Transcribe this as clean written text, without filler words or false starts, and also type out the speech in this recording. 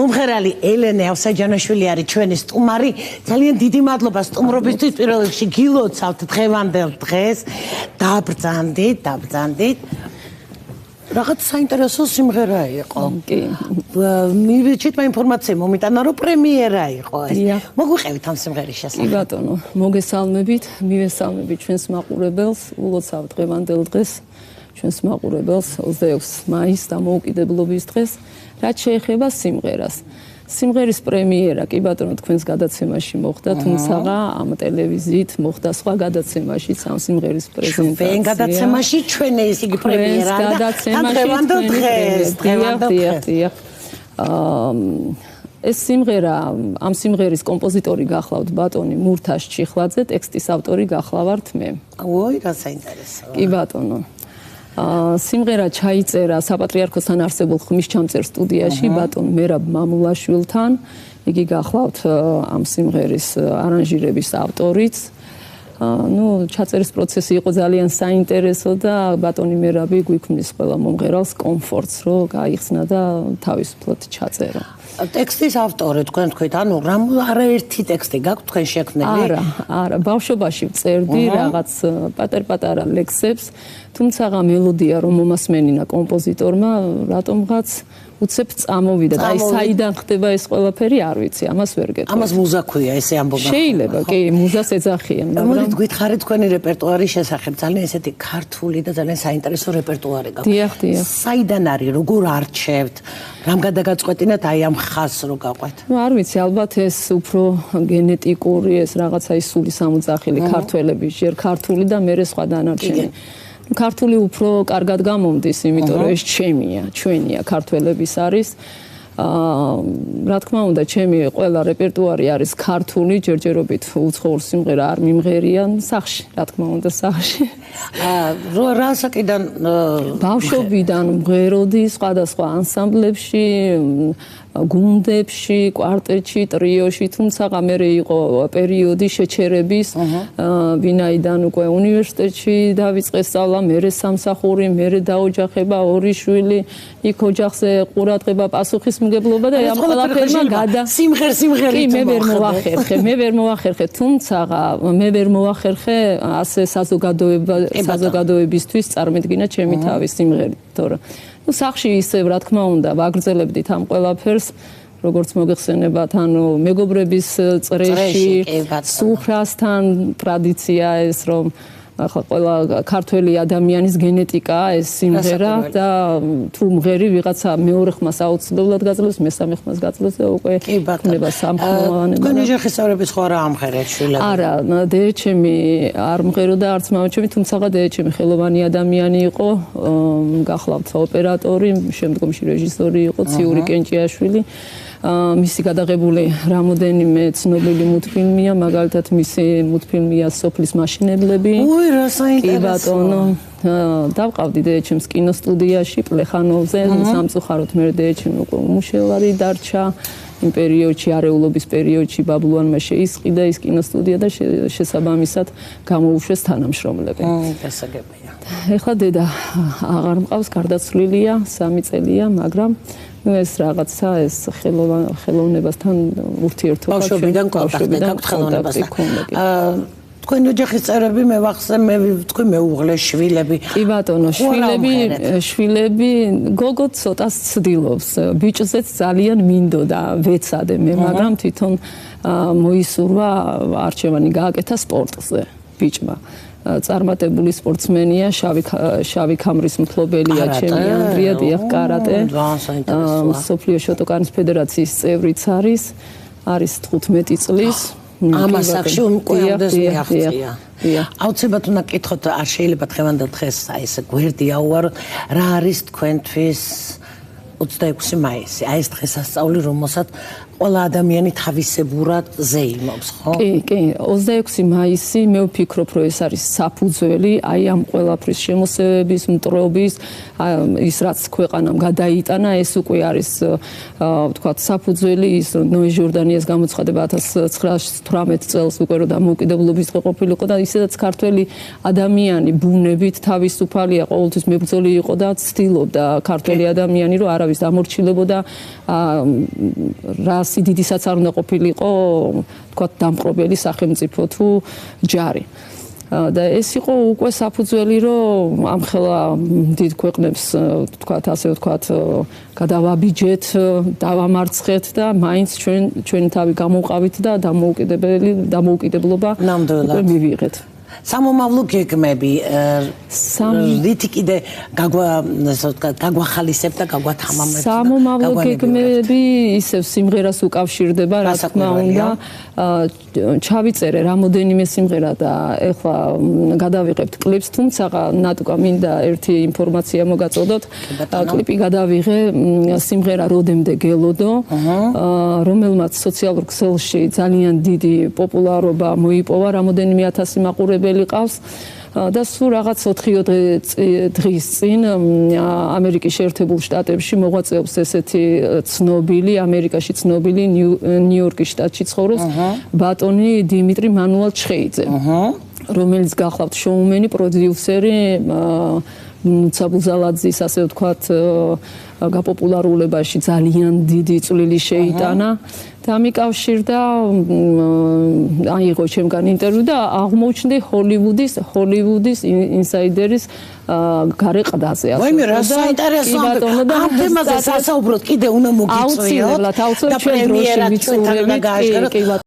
მომღერალი ელენე ავსაჯანაშვილი არის ჩვენი სტუმარი. ძალიან დიდი მადლობა სტუმრობისთვის. პირველ რიგში გილოცავთ დღევანდელ დღეს. დაბრძანდით. რაღაც საინტერესო სიმღერა იყო. კი. მივეჭით ინფორმაცია მომიტანა რომ პრემიერა იყო ეს. მოგვიყევით ამ სიმღერის შესახებ. კი ბატონო, მოგესალმებით, მივესალმებით ჩვენს მაყურებელს, ულოცავ დღევანდელ დღეს ჩვენს მაყურებელს 26 მაისს დამოუკიდებლობის დღეს, რაც შეეხება სიმღერას. სიმღერის პრემიერა კი ბატონო თქვენს გადაცემაში მოხდა, თუმცა ამ ტელევიზიით მოხდა სხვა გადაცემაშიც ამ სიმღერის პრეზენტაცია. ჩვენ გადაცემაში ჩვენ ეს იგი პრემიერა და დღევანდელ დღეს. ეს სიმღერა, ამ სიმღერის კომპოზიტორი გახლავთ ბატონი მურთაშ ჩიხლაძე, ტექსტის ავტორი გახლავართ მე. ой, რა საინტერესოა. კი ბატონო. სიმღერა ჩაიწერა საპატრიარქოსთან არსებულ ხმისჩამწერ სტუდიაში ბატონ მერაბ მამულაშვილთან. იგი გახლავთ ამ სიმღერის არანჟირების ავტორიც. ჩაწერის პროცესი იყო ძალიან საინტერესო და ბატონი მერაბი გვიქმნის ყველა მომღერალს კომფორტს, რომ გაიხსნა და თავისუფლად ჩაწერა. ტექსტის ავტორი თქვენ თქვით, ანუ არაერთი ტექსტი გაქვთ თქვენ შექმნილი? არა, ბავშვობაში წერდი რაღაც პატარ-პატარა ლექსებს, თუმცა მელოდია რომ მომასმენინა კომპოზიტორმა, რატომღაც უცებ წამოვიდა და აი საიდან ხდება ეს ყველაფერი არ ვიცი, ამას ვერ გეტყვი. ამას მუზა ქვია, ესე ამბობა. შეიძლება, კი, მუზას ეძახიან, მაგრამ მოდით გითხარით თქვენი რეპერტუარის შესახებ, ძალიან ესეთი ქართული და ძალიან საინტერესო რეპერტუარი გაქვთ. დიახ. საიდან არის, როგორ არჩევთ, რამ გადაგაწყვეტინათ აი ამ ხაზს რო გაყვეთ? არ ვიცი, ალბათ ეს უფრო გენეტიკური, ეს რაღაცა ის სული სამოძახილი ქართველების, ჯერ ქართული და მერე სხვა დანარჩენი. ქართული უფრო კარგად გამომდის, იმიტომ რომ ეს ჩვენია ქართველების არის. რა თქმა უნდა, ჩემი ყველა რეპერტუარი არის ქართული, ჯერჯერობით უცხოურ სიმღერა არ მიმღერიან სახში, რა თქმა უნდა, სახში. რა საკიდან ბავშვობიდან მღეროდი სხვადასხვა ანსამბლებში, გუნდებში, კვარტეტში, ტრიოში, თუმცა მერე იყო პერიოდი შეჩერების, ვინაიდან უკვე უნივერსიტეტში დავიწყე სწავლა, მერე სამსახური, მერე დაოჯახება, ორი შვილი, იქ ოჯახზე ყურადღება, პასუხისმგებლობა და ამ ყველაფერმა სიმღერი მე ვერ მოახერხე, თუმცა მე ვერ მოახერხე ასე საზოგადოებისთვის წარმედგინა ჩემი თავის სიმღერით, თორე სახში ისევ რა თქმა უნდა ვაგრძელებდით ამ ყველაფერს, როგორც მოგეხსენებათ, ანუ მეგობრების წრეში, სუფრასთან ტრადიცია ეს რომ ახლა ყველა ქართველი ადამიანის გენეტიკაა ეს სიმღერა და თუ მღერი ვიღაცა მეორე ხმას აუცილებლად გაძლევს, მესამე ხმას გაძლევს და უკვე იქნება სამხმოვანება. თქვენი ოჯახისწევრების ხო რა ამღერეთ შვილები? არა, დედაჩემი არ მღეროდა არც მამაჩემი, თუმცა დედაჩემი ხელოვანი ადამიანი იყო, გახლავთ ოპერატორი, შემდგომში რეჟისორი იყო, ციური კენჭიაშვილი. მისი გადაღებული რამოდენიმე ცნობილი მულტფილმია, მაგალითად მისი მულტფილმია სოფლის მაშინებლები. ой, რა საინტერესო. კი ბატონო, დავყავდი დედაჩემს კინოსტუდიაში პლეხანოვზე, სამწუხაროდ მე დედაჩემი უკვე უმუშევარი დარჩა. იმ პერიოდში, არეულობის პერიოდში ბაბლუანმა შეისყიდა ის კინოსტუდია და შესაბამისად გამოუშვეს თანამშრომლები. გასაგებია. ეხლა დედა აღარ მყავს, გარდაცვლილია, 3 წელია, მაგრამ ეს რაღაცა ეს ხელოვნებასთან ურთიერთობა ბავშვობიდან ხელოვნებასთან. თქვენი ოჯახის წევრები თქვი მეუღლე შვილები. კი ბატონო, შვილები გოგო ცოტას ცდილობს. ბიჭზეც ძალიან მინდოდა ვეცადე მე, მაგრამ თვითონ მოისურვა არჩევანი გააკეთა სპორტზე ბიჭმა. წარმატებული სპორტსმენია, შავი ქამრის მფლობელია ჩემი ანდრია, დიახ, კარატე. მსოფლიო შოტოკანის ფედერაციის წევრიც არის 15 წლის. ამას სახში უმკვირდეს მეაღწია. აუცილებლად უნდა გკითხოთ, არ შეიძლება დღევანდელ დღეს აი ეს გვერდი აუაროთ, რა არის თქვენთვის 26 მაისი, აი ეს დღესასწაული, რომელსაც ყველა ადამიანი თავისებურად ზეიმობს, ხო? კი, 26 მაისი მე ვფიქრობ, რომ ეს არის საფუძველი აი ამ ყველაფრის შემოსევების, მტრობის, ის რაც ქვეყანამ გადაიტანა, ეს უკვე არის ვთქვათ საფუძველი ის ნოე ჟორდანიას გამოცხადება 1918 წელს უკვე რომ დამოუკიდებლობის დღე ყოფილიყო და ისედაც ქართველი ადამიანი ბუნებით თავისუფალია, ყოველთვის მებრძოლი იყო და ცდილობდა ქართველი ადამიანი რომ არავის დამორჩილებოდა რა სიდიდისაც არ უნდა ყოფილიყო თქვა დამპყრობელი სახელმწიფო თუ ჯარი და ეს იყო უკვე საფუძველი რომ ამხელა დიდ ქვეყნებს თქვა ასე ვთქვათ გადავაბიჯეთ დავამარცხეთ და მაინც ჩვენი თავი გამოვყავით და დამოუკიდებლობა უკვე მივიღეთ სამომავლო გეგმები რითი კიდე გაგვახალისებ და გაგვათამამებთ სამომავლო გეგმები ისევ სიმღერას უკავშირდება რა თქმა უნდა ჩავიწერე რამოდენიმე სიმღერა და ეხლა გადავიღებთ კლიპს თუმცა ნატუკა მინდა ერთი ინფორმაცია მოგაწოდოთ კლიპი გადავიღე სიმღერა როდემდე გელოდო რომელმაც სოციალურ ქსელში ძალიან დიდი პოპულარობა მოიპოვა რამოდენიმე ათასი მაყურებელი ყავს და სულ რაღაც 4 დღის წინ ამერიკის შეერთებულ შტატებში მოღვაწეობს ესეთი ცნობილი ამერიკაში ცნობილი ნიუ-იორკის შტატში ცხოვრობს ბატონი დიმიტრი მანუელ ჩხეიძე რომელიც გახლავთ შოუმენი პროდიუსერი ცაბუზალაძის ასე ვთქვათ გაპოპულარულებაში ძალიან დიდი წვლილი შეიტანა და მიკავშირდა აიღო ჩემგან ინტერვიუ და აღმოჩნდი ჰოლივუდის ინსაიდერის გარე ყდაზე ასე. ვაიმე რა საინტერესოა. ამ თემაზე სასაუბროთ კიდე უნდა მოგიწვიოთ და პრემიერა ჩვენთან უნდა გააშკარო.